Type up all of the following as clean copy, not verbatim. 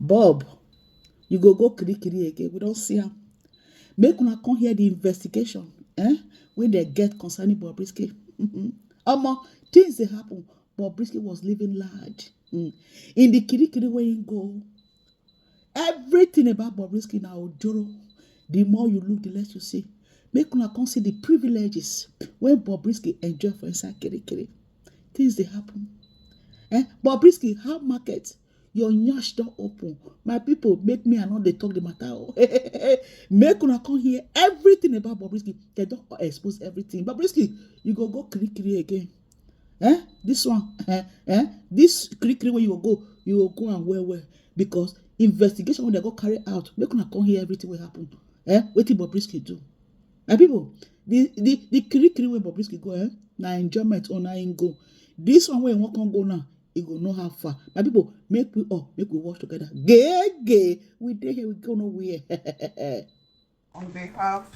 Bob, you go kiri again. We don't see him. Make una come hear the investigation when they get concerning Bobrisky. Things dey happen. Bobrisky was living large. In the kiri where he go, everything about Bobrisky na ojoro. The more you look, the less you see. Make una come see the privileges when Bobrisky enjoy for inside kiri. Things dey happen. Bobrisky, how market? Your nyash don open. My people, make me and not dey talk the matter. Make una come hear everything about Bobrisky. They don expose everything. Bobrisky, you go kiri again. This one, this kiri where you go and well. Because investigation when they go carry out, make una come hear everything will happen. Wetin Bobrisky do? My people, the kiri where Bobrisky go, na enjoyment or na him go. This one where you wan come go now, you go know how far. My people, make we watch together. Gay. We dey here, we go nowhere. On behalf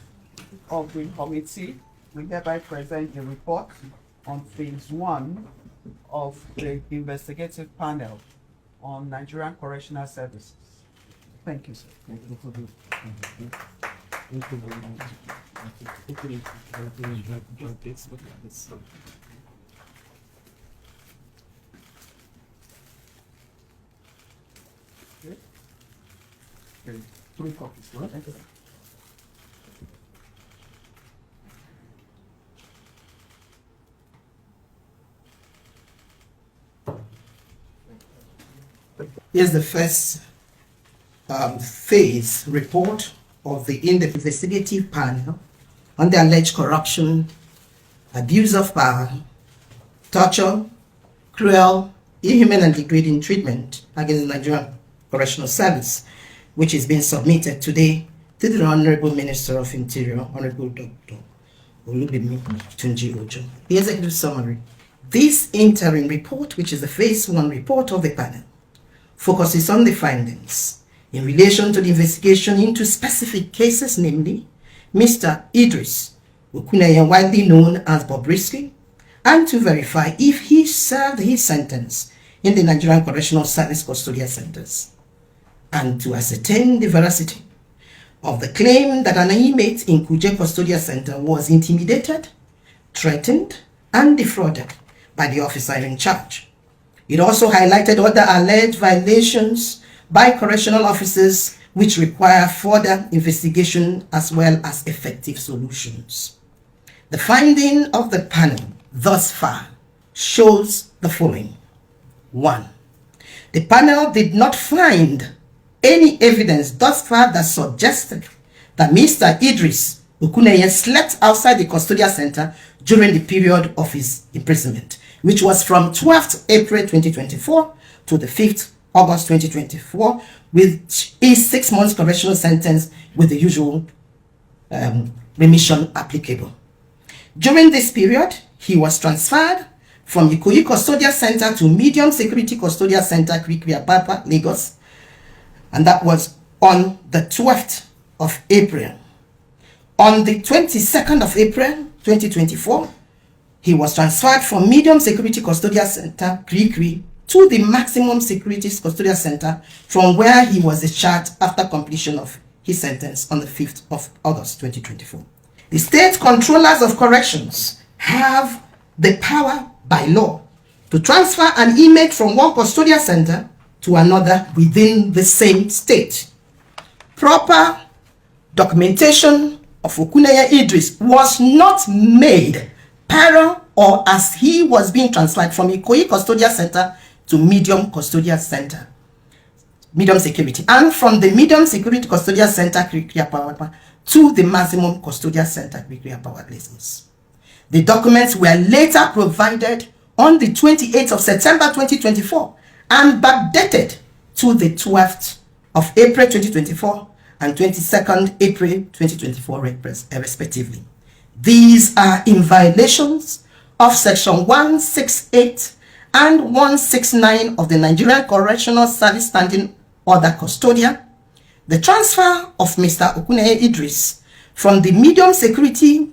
of the committee, we hereby present the report on phase 1 of the investigative panel on Nigerian Correctional Services. Thank you, sir. Thank you for this. Thank you very much. Okay. 3 copies, right? Thank you. Here's the first phase report of the investigative panel on the alleged corruption, abuse of power, torture, cruel, inhuman and degrading treatment against the Nigerian Correctional Service, which is being submitted today to the Honorable Minister of Interior, Honorable Dr. Olubimi Tunji Ojo. The executive summary. This interim report, which is the phase 1 report of the panel, focuses on the findings in relation to the investigation into specific cases, namely Mr. Idris Okuneye, widely known as Bobrisky, and to verify if he served his sentence in the Nigerian Correctional Service custodial centers, and to ascertain the veracity of the claim that an inmate in Kuje custodial center was intimidated, threatened, and defrauded by the officer in charge. It also highlighted other alleged violations by correctional officers which require further investigation as well as effective solutions. The finding of the panel thus far shows the following. 1. The panel did not find any evidence thus far that suggested that Mr. Idris Okuneye slept outside the custodial center during the period of his imprisonment, which was from 12th April 2024 to the 5th August 2024, with a 6 months correctional sentence with the usual remission applicable. During this period, he was transferred from Ikoyi Custodial Center to Medium Security Custodial Center, Kirikiri, Apapa, Lagos, and that was on the 12th of April. On the 22nd of April 2024, he was transferred from Medium Security Custodial Center, Kirikiri, to the Maximum Security Custodial Center, from where he was discharged after completion of his sentence on the 5th of August 2024. The State Controllers of Corrections have the power by law to transfer an inmate from one custodial center to another within the same state. Proper documentation of Okuneye Idris was not made prior or as he was being transferred from Ikoyi Custodial Center to Medium Custodial Center, Medium Security, and from the Medium Security Custodial Center, Kirikiri, to the Maximum Custodial Center, Kirikiri, Lagos. The documents were later provided on the 28th of September 2024 and backdated to the 12th of April 2024 and 22nd April 2024 respectively. These are in violations of Section 168 and 169 of the Nigerian Correctional Service Standing Order Custodial. The transfer of Mr. Okuneye Idris from the Medium Security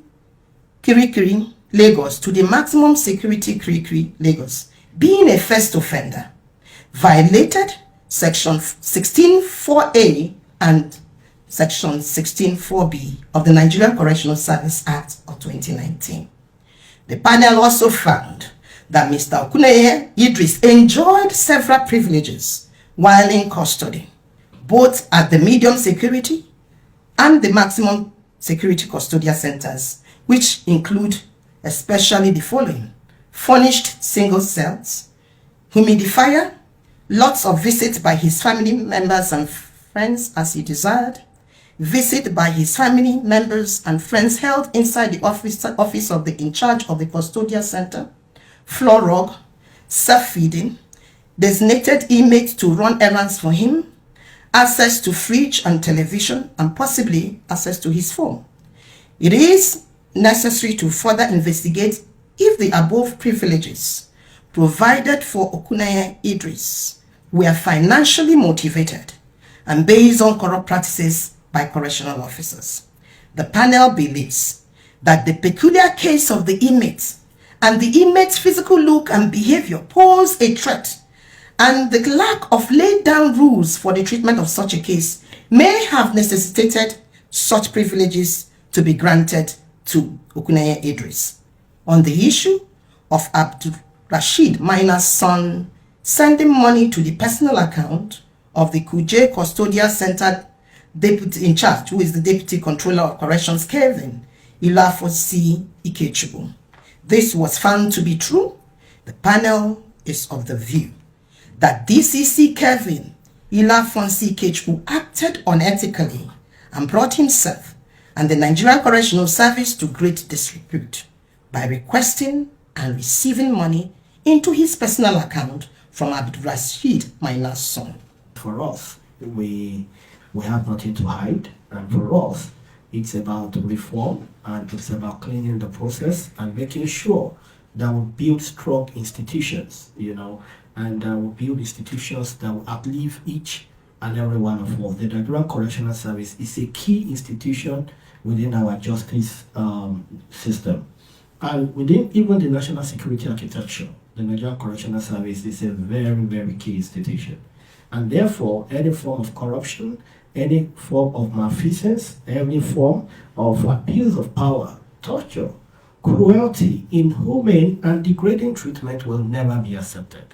Kirikiri, Lagos to the Maximum Security Kirikiri, Lagos, being a first offender, violated Section 16(4)(a) and Section 16(4)(b) of the Nigerian Correctional Service Act of 2019. The panel also found that Mr. Okuneye Idris enjoyed several privileges while in custody, both at the medium security and the maximum security custodial centers, which include especially the following: furnished single cells, humidifier, lots of visits by his family members and friends as he desired, visit by his family members and friends held inside the office of the in charge of the custodial center, floor rug, self-feeding, designated inmates to run errands for him, access to fridge and television, and possibly access to his phone. It is necessary to further investigate if the above privileges provided for Okuneye Idris were financially motivated and based on corrupt practices by correctional officers. The panel believes that the peculiar case of the inmates and the inmate's physical look and behavior pose a threat, and the lack of laid down rules for the treatment of such a case may have necessitated such privileges to be granted to Okuneye Idris. On the issue of Abdul Rashid Minor's son sending money to the personal account of the Kuje Custodial Center deputy in charge, who is the Deputy Controller of Corrections, Kevin Ilafosi Ikechukwu, this was found to be true. The panel is of the view that DCC Kevin Ilafosi Ikechukwu acted unethically and brought himself and the Nigerian Correctional Service to great disrepute by requesting and receiving money into his personal account from Abdul Rashid Minor's son. For us, we have nothing to hide, and for us, it's about reform, and it's about cleaning the process and making sure that we build strong institutions, and we build institutions that will uplift each and every one of us. The Nigerian Correctional Service is a key institution within our justice system. And within even the national security architecture, the Nigerian Correctional Service is a very, very key institution. And therefore, any form of corruption, any form of malfeasance, any form of abuse of power, torture, cruelty, inhumane and degrading treatment will never be accepted.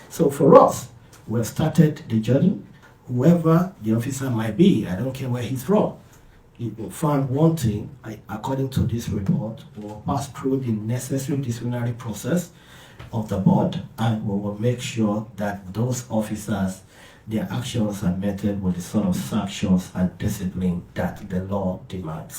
So for us, we've started the journey. Whoever the officer might be, I don't care where he's from, if we found wanting, according to this report, will pass through the necessary disciplinary process of the board, and we will make sure that those officers, their actions are meted with the sort of sanctions and discipline that the law demands.